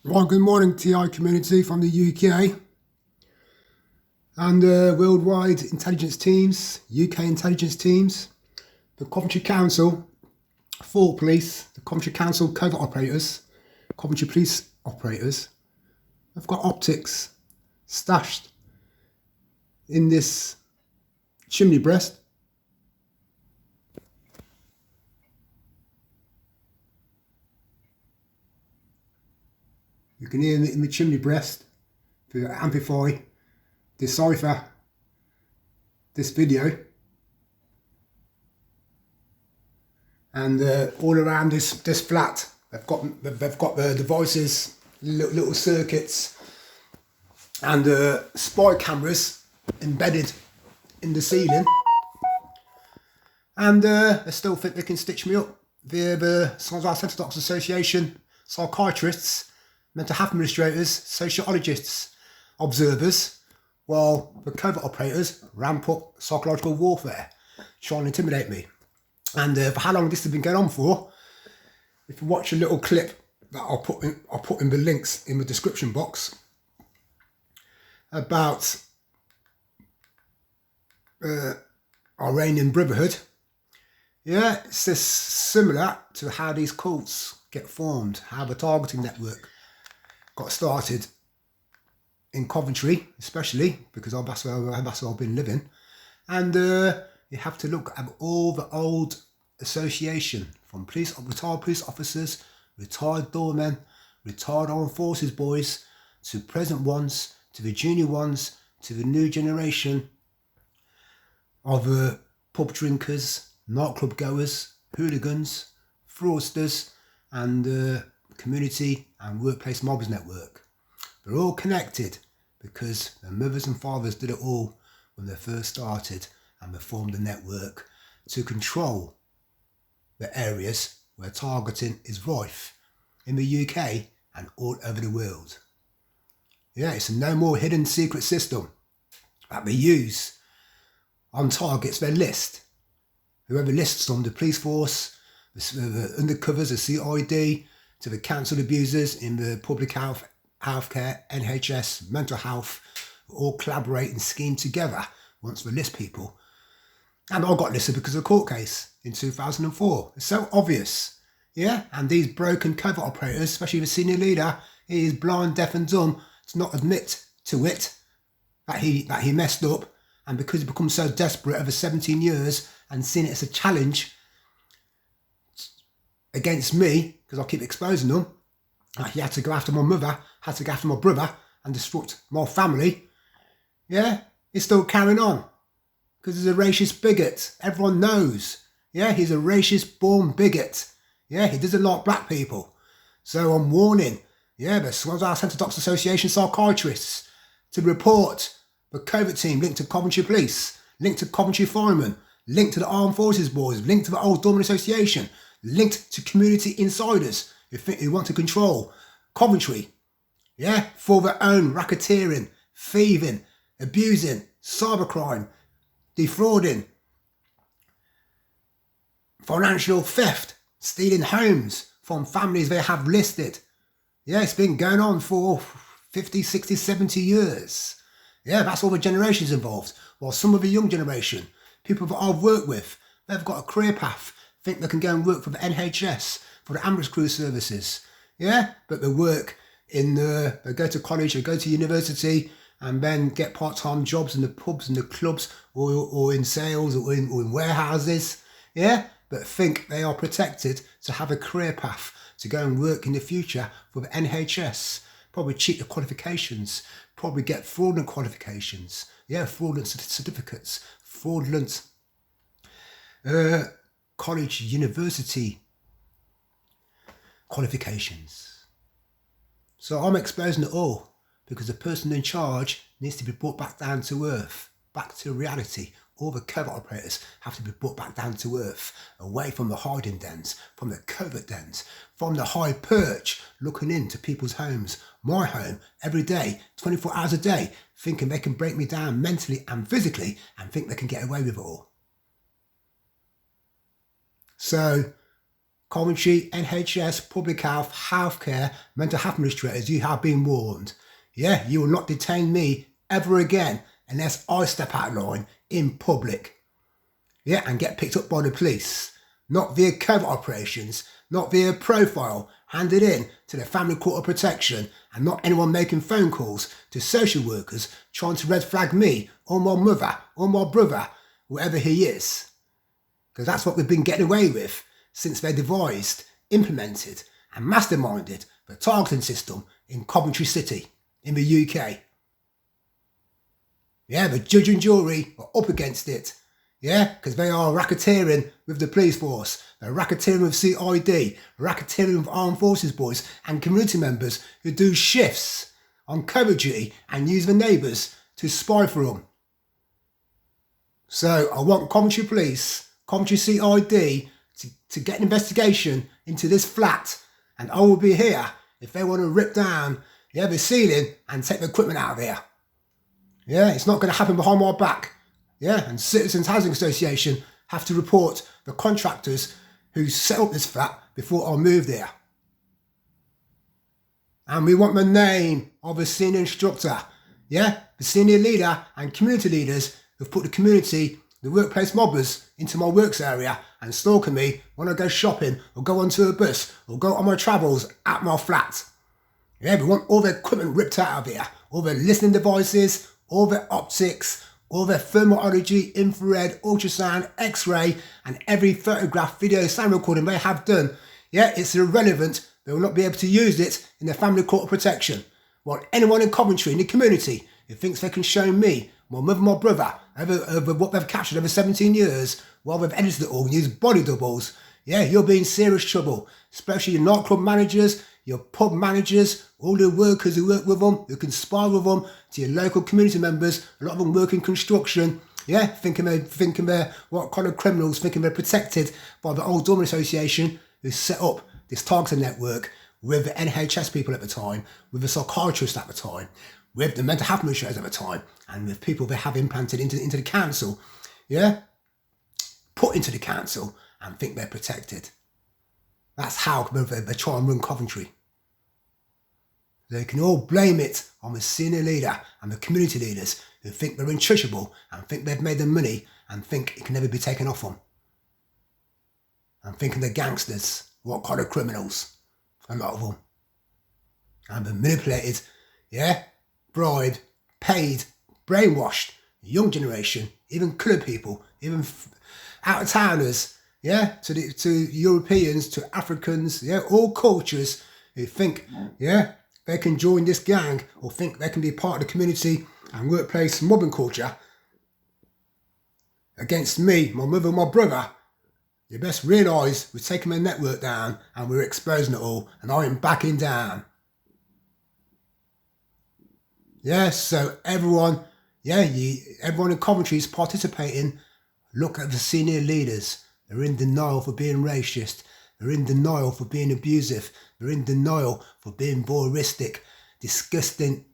Well, good morning, TI community from the UK and worldwide intelligence teams, UK intelligence teams, the Coventry Council, Fort Police, the Coventry Council covert operators, Coventry Police operators. I've got optics stashed in this chimney breast. You can hear in the chimney breast to amplify, decipher this video. And all around this flat, they've got the devices, little circuits, and spy cameras embedded in the ceiling. And they still think they can stitch me up via the Social Association, psychiatrists, mental health administrators, sociologists, observers, while the covert operators ramp up psychological warfare, trying to intimidate me. And for how long this has been going on for, if you watch a little clip that I'll put in the links in the description box about Iranian Brotherhood, yeah, it's just similar to how these cults get formed, how the targeting network got started in Coventry, especially because that's where I've been living. And you have to look at all the old association from retired police officers, retired doormen, retired armed forces boys, to present ones, to the junior ones, to the new generation of pub drinkers, nightclub goers, hooligans, fraudsters, and community and workplace mobbers network. They're all connected because their mothers and fathers did it all when they first started, and they formed a network to control the areas where targeting is rife in the UK and all over the world. Yeah, it's a no more hidden secret system that they use on targets they list. Whoever lists them, the police force, the undercovers, the CID, to the council abusers in the public health, healthcare, NHS, mental health, all collaborate and scheme together once they list people. And I got listed because of a court case in 2004. It's so obvious, yeah? And these broken covert operators, especially the senior leader, he is blind, deaf and dumb to not admit to it, that he messed up. And because he becomes so desperate over 17 years and seen it as a challenge against me, because I keep exposing them, he had to go after my mother, had to go after my brother and disrupt my family. Yeah, he's still carrying on because he's a racist bigot. Everyone knows. Yeah, he's a racist born bigot. Yeah, he doesn't like black people. So I'm warning, yeah, the Social Scenairos Association psychiatrists to report the covert team linked to Coventry Police, linked to Coventry Firemen, linked to the Armed Forces Boys, linked to the Old Dorman Association, linked to community insiders who want to control Coventry, yeah, for their own racketeering, thieving, abusing, cybercrime, defrauding, financial theft, stealing homes from families they have listed. Yeah, it's been going on for 50, 60, 70 years. Yeah, that's all the generations involved. While some of the young generation, people that I've worked with, they've got a career path, think they can go and work for the NHS, for the ambulance crew services. Yeah, but they work they go to college, they go to university, and then get part-time jobs in the pubs and the clubs, or in sales, or in warehouses. Yeah, but think they are protected to have a career path to go and work in the future for the NHS. Probably cheat the qualifications, probably get fraudulent qualifications. Yeah, fraudulent certificates, fraudulent college, university qualifications. So I'm exposing it all because the person in charge needs to be brought back down to earth, back to reality. All the covert operators have to be brought back down to earth, away from the hiding dens, from the covert dens, from the high perch, looking into people's homes, my home, every day, 24 hours a day, thinking they can break me down mentally and physically and think they can get away with it all. So Coventry, NHS, public health, healthcare, mental health administrators, you have been warned. Yeah, you will not detain me ever again unless I step out of line in public. Yeah, and get picked up by the police. Not via covert operations, not via profile, handed in to the Family Court of Protection, and not anyone making phone calls to social workers trying to red flag me or my mother or my brother, whoever he is. Because that's what we've been getting away with since they devised, implemented and masterminded the targeting system in Coventry City in the UK. Yeah, the judge and jury are up against it. Yeah, because they are racketeering with the police force, they're racketeering with CID, racketeering with armed forces boys and community members who do shifts on cover duty and use the neighbours to spy for them. So I want Coventry Police, Coventry CID to get an investigation into this flat, and I will be here if they want to rip down the ceiling and take the equipment out of here. Yeah, it's not going to happen behind my back. Yeah, and Citizens Housing Association have to report the contractors who set up this flat before I move there. And we want the name of a senior instructor. Yeah, the senior leader and community leaders who've put the community, the workplace mobbers, into my works area and stalking me when I go shopping or go onto a bus or go on my travels at my flat. Yeah, we want all the equipment ripped out of here, all the listening devices, all the optics, all their thermal energy, infrared, ultrasound, x-ray, and every photograph, video, sound recording they have done. Yeah, it's irrelevant. They will not be able to use it in their Family Court of Protection. While anyone in Coventry, in the community, who thinks they can show me, my mother, my brother, over what they've captured over 17 years, while they've edited it all and used body doubles, yeah, you're being serious trouble. Especially your nightclub managers, your pub managers, all the workers who work with them, who conspire with them, to your local community members, a lot of them work in construction, yeah, thinking they're what kind of criminals, thinking they're protected by the old Dormant Association who set up this targeting network with the NHS people at the time, with the psychiatrists at the time, with the mental health administrators at the time, and with people they have implanted into the council, yeah, put into the council and think they're protected. That's how they try and run Coventry. They can all blame it on the senior leader and the community leaders who think they're untouchable and think they've made their money and think it can never be taken off them. And thinking they're gangsters, what kind of criminals, a lot of them. And been manipulated, yeah, bribed, paid, brainwashed, young generation, even coloured people, even out-of-towners, yeah, to Europeans, to Africans, yeah, all cultures who think, yeah, they can join this gang or think they can be part of the community and workplace mobbing culture against me, my mother, my brother. You best realise we're taking my network down and we're exposing it all, and I am backing down. Yeah, so everyone, everyone in Coventry is participating. Look at the senior leaders. They're in denial for being racist. They're in denial for being abusive. They're in denial for being voyeuristic, disgusting,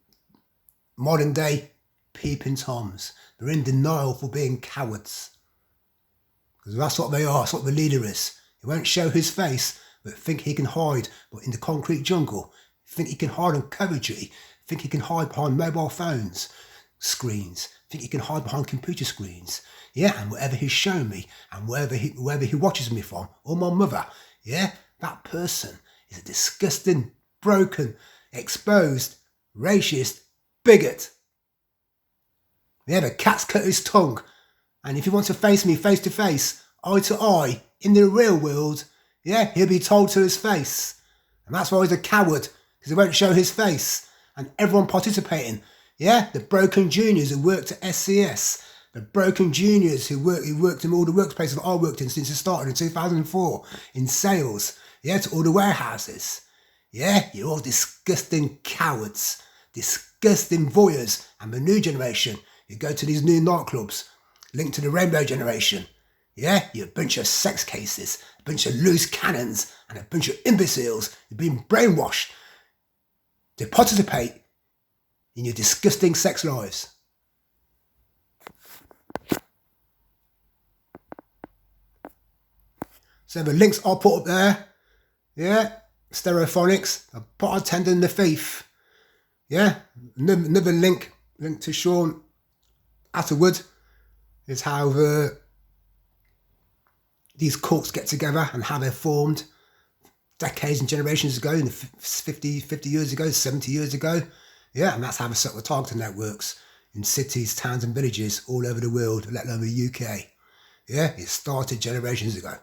modern day peeping toms. They're in denial for being cowards. Because that's what they are, that's what the leader is. He won't show his face, but think he can hide but in the concrete jungle. Think he can hide on cover duty. Think he can hide behind mobile phones, screens. Think he can hide behind computer screens. Yeah, and whatever he's shown me, and wherever he watches me from, or my mother, yeah, that person is a disgusting, broken, exposed, racist bigot. Yeah, the cat's cut his tongue. And if he wants to face me face to face, eye to eye, in the real world, yeah, he'll be told to his face. And that's why he's a coward, because he won't show his face. And everyone participating, yeah, the broken juniors who worked at SCS, the broken juniors who worked in all the workplaces that I worked in since it started in 2004, in sales, yeah, to all the warehouses. Yeah, you're all disgusting cowards, disgusting voyeurs, and the new generation who go to these new nightclubs, linked to the rainbow generation. Yeah, you're a bunch of sex cases, a bunch of loose cannons, and a bunch of imbeciles who've been brainwashed to participate in your disgusting sex lives. So the links I'll put up there, yeah, Stereophonics, a bartender and the thief, yeah, another link to Sean Atterwood is how these cults get together and how they're formed decades and generations ago, in 50 years ago, 70 years ago, yeah, and that's how they set up the targeting networks in cities, towns and villages all over the world, let alone the UK. Yeah, it started generations ago.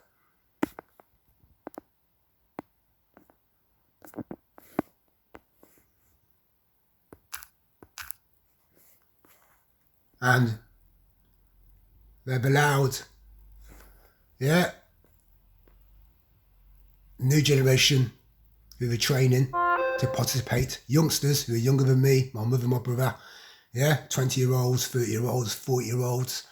And they've allowed, yeah, new generation who are training to participate, youngsters who are younger than me, my mother, my brother, yeah, 20-year-olds, 30-year-olds, 40-year-olds,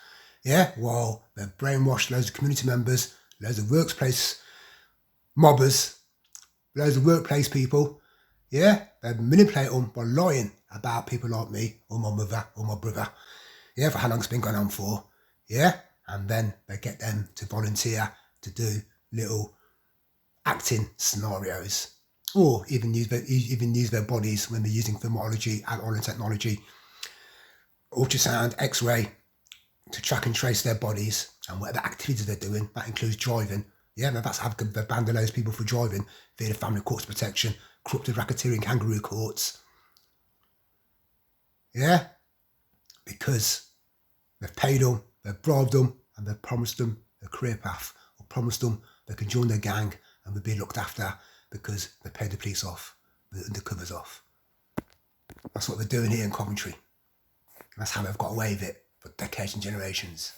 yeah, while they've brainwashed loads of community members, loads of workplace mobbers, loads of workplace people, yeah, they manipulate them by lying about people like me or my mother or my brother, yeah, for how long it's been going on for, yeah, and then they get them to volunteer to do little acting scenarios, or even use their bodies when they're using thermology and oil technology, ultrasound, X-ray, to track and trace their bodies and whatever activities they're doing. That includes driving. Yeah, that's how they've banned those people for driving via the Family Courts Protection, corrupted racketeering kangaroo courts. Yeah, because they've paid them, they've bribed them, and they've promised them a career path, or promised them they can join their gang and will be looked after because they paid the police off, the undercovers off. That's what they're doing here in Coventry. That's how they've got away with it for decades and generations.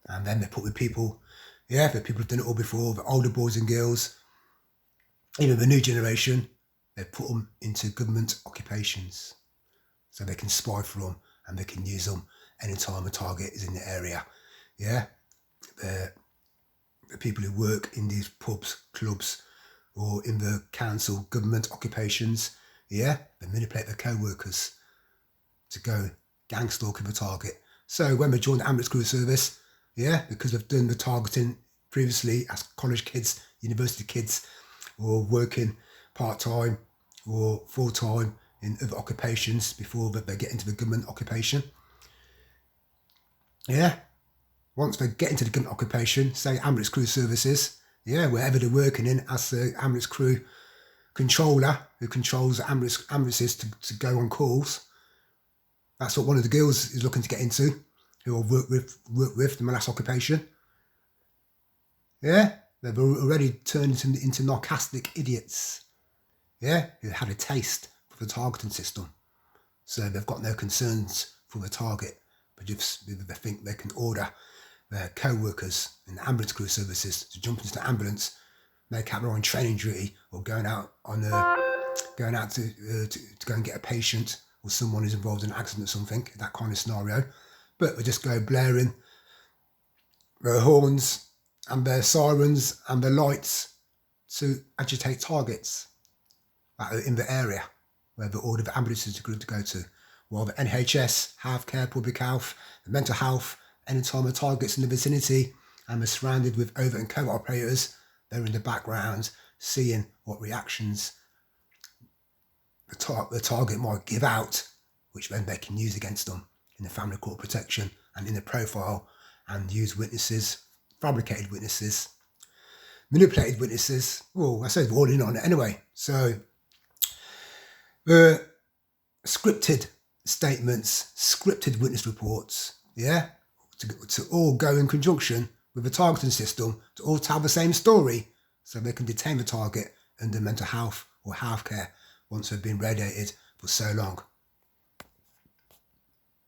And then they put with people, yeah, the people who've done it all before, the older boys and girls, even the new generation, they put them into government occupations so they can spy for them and they can use them anytime a target is in the area. Yeah, the people who work in these pubs, clubs, or in the council government occupations, yeah, they manipulate their co-workers to go gangstalking the target. So when they join the ambulance crew service, yeah, because they've done the targeting previously as college kids, university kids, or working part-time or full-time in other occupations before they get into the government occupation. Yeah, once they get into the government occupation, say ambulance crew services, yeah, wherever they're working in as the ambulance crew controller who controls the ambulances to go on calls. That's what one of the girls is looking to get into, who I've worked with in my last occupation. Yeah, they've already turned into narcissistic idiots. Yeah, who had a taste for the targeting system. So they've got no concerns for the target, but just they think they can order their co-workers in the ambulance crew services to jump into the ambulance, make out their own training duty, or going out to go and get a patient or someone who's involved in an accident or something, that kind of scenario. But they just go blaring their horns and their sirens and their lights to agitate targets in the area where they order the ambulances to go to. While the NHS, healthcare, public health, the mental health, anytime the target's in the vicinity and they're surrounded with overt and covert operators, they're in the background seeing what reactions the target might give out, which then they can use against them in the family court protection and in the profile, and use witnesses, fabricated witnesses, manipulated witnesses. Well, I say we're all in on it anyway. So the scripted statements, scripted witness reports, yeah, to all go in conjunction with the targeting system to all tell the same story, so they can detain the target under mental health or healthcare once they've been radiated for so long.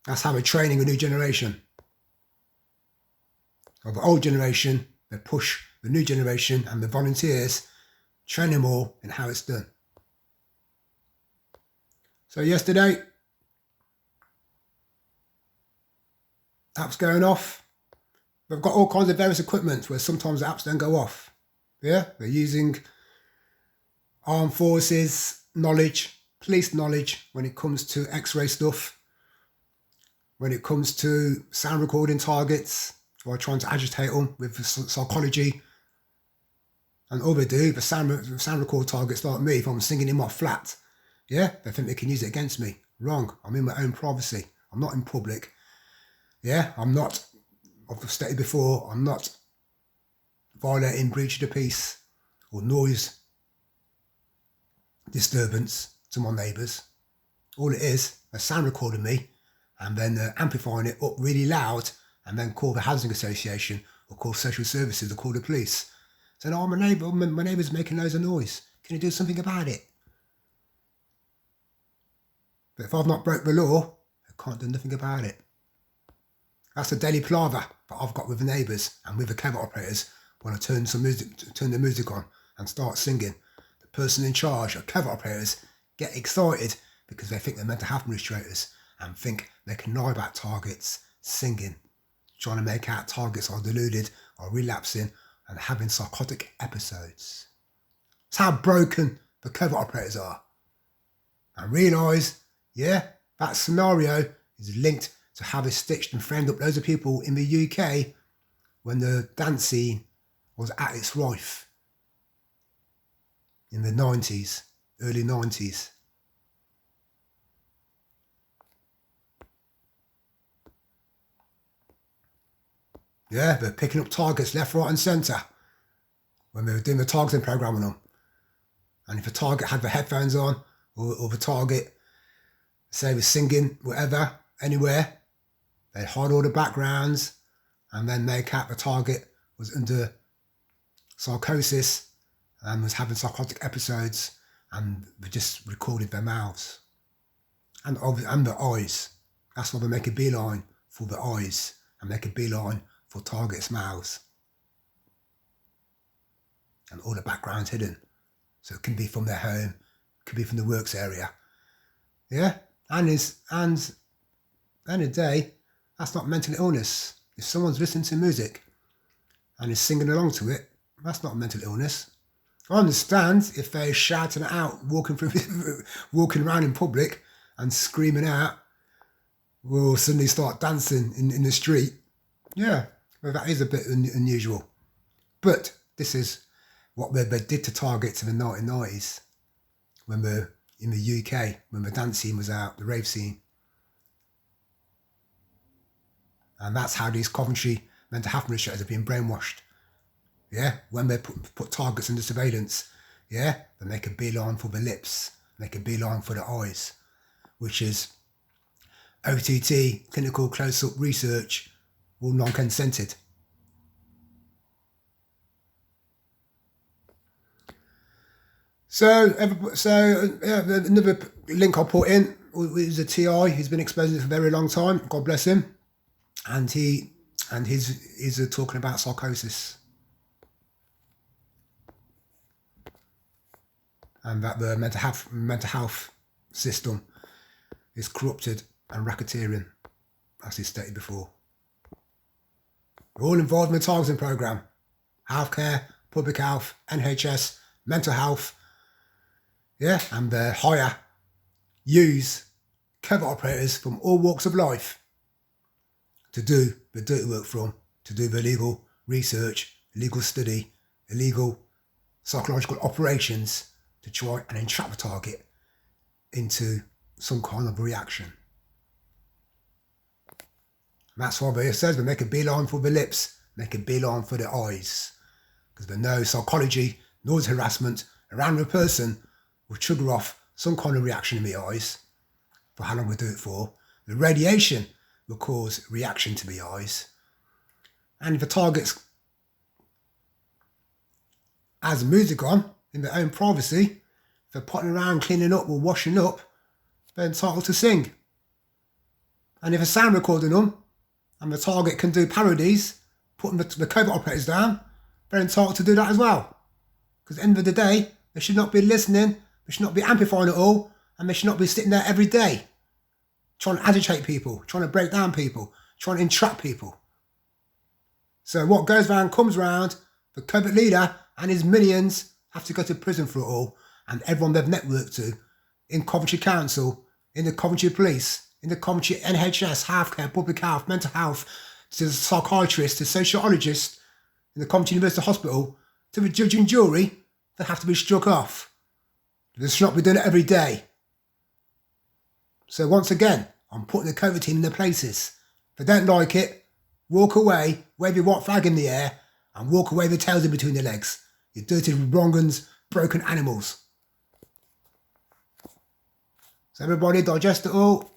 That's how we're training a new generation. Of the old generation, they push the new generation and the volunteers, train them all in how it's done. So yesterday, apps going off. They've got all kinds of various equipment where sometimes the apps don't go off. Yeah, they're using armed forces knowledge, police knowledge when it comes to X-ray stuff, when it comes to sound recording targets, or trying to agitate them with psychology And all they do, if a sound record targets like me, if I'm singing in my flat, yeah, they think they can use it against me. Wrong. I'm in my own privacy. I'm not in public. Yeah, I'm not, I've stated before, I'm not violating breach of the peace or noise disturbance to my neighbours. All it is, they're sound recording me and then amplifying it up really loud and then call the housing association or call social services or call the police. Saying, oh, my neighbour's making loads of noise. Can you do something about it? But if I've not broke the law, I can't do nothing about it. That's the daily palaver that I've got with the neighbours and with the covert operators when I turn the music on and start singing. The person in charge of covert operators get excited because they think they're mental health administrators and think they can know about targets singing, trying to make out targets are deluded or relapsing and having psychotic episodes. That's how broken the covert operators are. And realise, yeah, that scenario is linked to how they stitched and framed up loads of people in the UK when the dance scene was at its rife in the 90s, early 90s. Yeah, they're picking up targets left, right and centre when they were doing the targeting programme on them. And if a target had the headphones on or the target, say, was singing, whatever, anywhere, they'd hide all the backgrounds and then make out the target was under psychosis and was having psychotic episodes and they just recorded their mouths. And the eyes. That's why they make a beeline for the eyes and make a beeline for targets' mouths. And all the background's hidden. So it can be from their home, it could be from the works area. Yeah? And at the end of the day, that's not mental illness. If someone's listening to music and is singing along to it, that's not mental illness. I understand if they're shouting it out, walking around in public and screaming out, will suddenly start dancing in the street. Yeah, well, that is a bit unusual. But this is what they did to targets in the 1990s when we're in the UK, when the dance scene was out, the rave scene. And that's how these Coventry mental health administrators have been brainwashed. Yeah, when they put targets under surveillance, yeah, they make a beeline for the lips, make a beeline for the eyes, which is OTT, clinical close-up research, all non-consented. So another link I put in is a TI. He's been exposing it for a very long time. God bless him. And he's talking about psychosis. And that the mental health system is corrupted and racketeering, as he stated before. We're all involved in the targeting programme. Healthcare, public health, NHS, mental health. Yeah, and they use covert operators from all walks of life to do the dirty work to do the illegal research, illegal study, illegal psychological operations to try and entrap the target into some kind of reaction. And that's why it says we make a beeline for the lips, make a beeline for the eyes. Because they know psychology, noise harassment around the person will trigger off some kind of reaction in the eyes. For how long we do it for. The radiation will cause reaction to the eyes. And if the target's has music on in their own privacy, if they're potting around, cleaning up or washing up, they're entitled to sing. And if a sound recording them and the target can do parodies, putting the covert operators down, they're entitled to do that as well. Because at the end of the day, they should not be listening, they should not be amplifying it all, and they should not be sitting there every day trying to agitate people, trying to break down people, trying to entrap people. So what goes round comes round. The covert leader and his minions have to go to prison for it all, and everyone they've networked to in Coventry Council, in the Coventry Police, in the Coventry NHS, healthcare, public health, mental health, to the psychiatrist, to sociologist, in the Coventry University Hospital, to the judge and jury, they have to be struck off. This should not be done every day. So once again, I'm putting the COVID team in their places. If they don't like it, walk away, wave your white flag in the air, and walk away with their tails in between their legs. You dirty wrong-uns, broken animals. So everybody digest it all,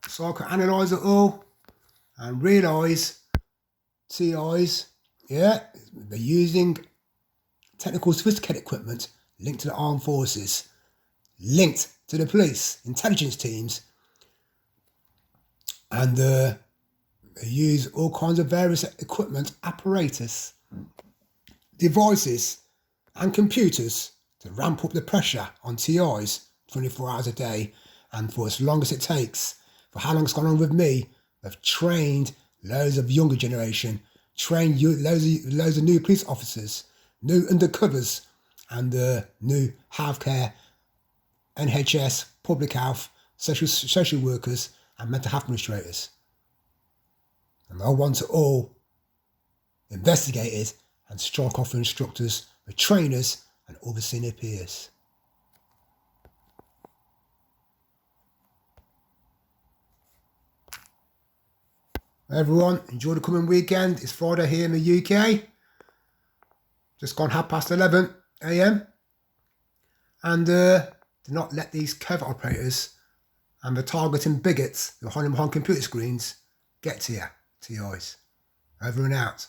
psychoanalyse it all, and realise TIs, yeah, they're using technical sophisticated equipment linked to the armed forces, linked to the police, intelligence teams, and they use all kinds of various equipment, apparatus, devices and computers to ramp up the pressure on TIs 24 hours a day, and for as long as it takes. For how long it's gone on with me, they've trained loads of younger generation, trained loads of new police officers, new undercovers, and new healthcare, NHS, public health, social workers, and mental health administrators. And I want it all investigated and strike off for instructors, for trainers, and all the senior peers. Everyone, enjoy the coming weekend. It's Friday here in the UK. Just gone 11:30 AM. And do not let these covert operators and the targeting bigots who are hiding behind computer screens get to you, TIs. Over and out.